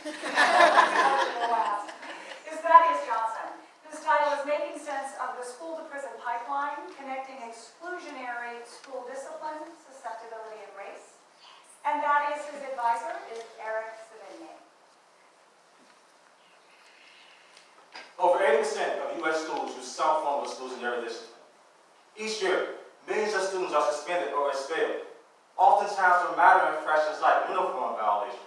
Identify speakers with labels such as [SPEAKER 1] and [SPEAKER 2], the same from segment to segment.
[SPEAKER 1] is Thaddeus Johnson, whose title is Making Sense of the School-to-Prison Pipeline, Connecting Exclusionary School Discipline, Susceptibility, and Race. And Thaddeus' advisor is Eric Savigny.
[SPEAKER 2] Over 80% of U.S. schools use some form of exclusionary discipline. Each year, millions of students are suspended or expelled, oftentimes for minor infractions like uniform violations.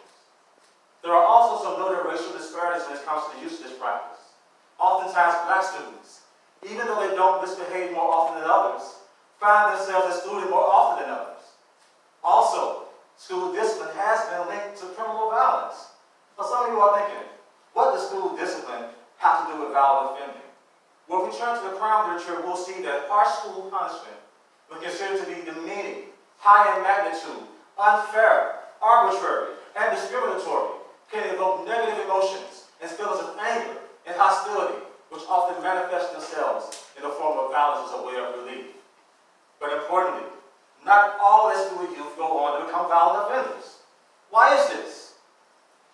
[SPEAKER 2] There are also some noted racial disparities when it comes to the use of this practice. Oftentimes, black students, even though they don't misbehave more often than others, find themselves excluded more often than others. Also, school discipline has been linked to criminal violence. But some of you are thinking, what does school discipline have to do with violent offending? Well, if we turn to the crime literature, we'll see that harsh school punishment was considered to be demeaning, high in magnitude, unfair, arbitrary, and discriminatory, can evoke negative emotions and feelings of anger and hostility, which often manifest themselves in the form of violence as a way of relief. But importantly, not all excluded youth go on to become violent offenders. Why is this?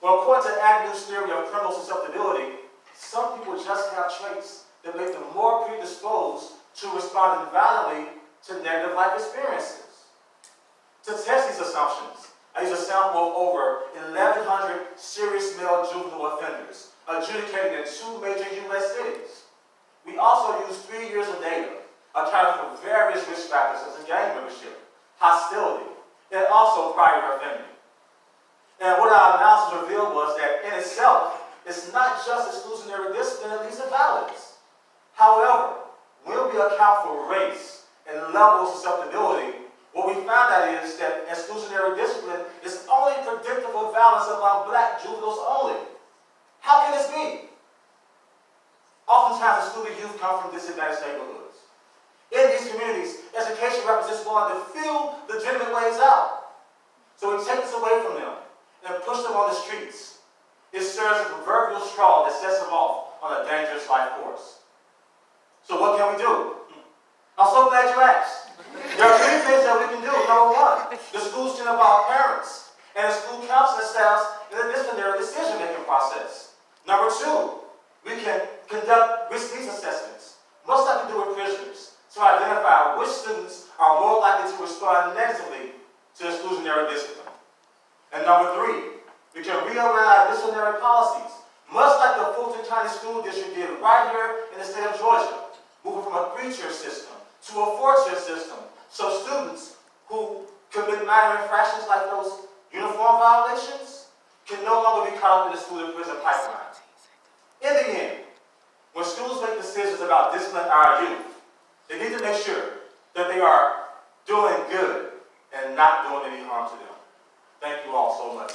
[SPEAKER 2] Well, according to Agnew's theory of criminal susceptibility, some people just have traits that make them more predisposed to responding violently to negative life experiences. To test these assumptions, I use a sample of over 1,100 serious male juvenile offenders adjudicated in 2 major U.S. cities. We also used 3 years of data accounting for various risk factors such as gang membership, hostility, and also prior offending. And what our analysis revealed was that in itself, it's not just exclusionary discipline that leads to violence. However, when we account for race and level of susceptibility, what we found out is that exclusionary discipline is only predictive of violence among black juveniles only. How can this be? Oftentimes, excluded youth come from disadvantaged neighborhoods. In these communities, education represents one of the few legitimate ways out. So we take this away from them and push them on the streets. It serves as a proverbial straw that sets them off on a dangerous life course. So what can we do? I'm so glad you asked. There are 3 things that we can do. Number 1, the schools can involve parents and the school counseling staffs in the disciplinary decision-making process. Number 2, we can conduct risk needs assessments, much like we do with prisoners, to identify which students are more likely to respond negatively to exclusionary discipline. And number 3, we can realign our disciplinary policies, much like the Fulton County School District did right here in the state of Georgia, moving from a 3-tier system to a 4-tier system, so students who commit minor infractions like those uniform violations can no longer be caught up in the school-to-prison pipeline. In the end, when schools make decisions about disciplining our youth, they need to make sure that they are doing good and not doing any harm to them. Thank you all so much.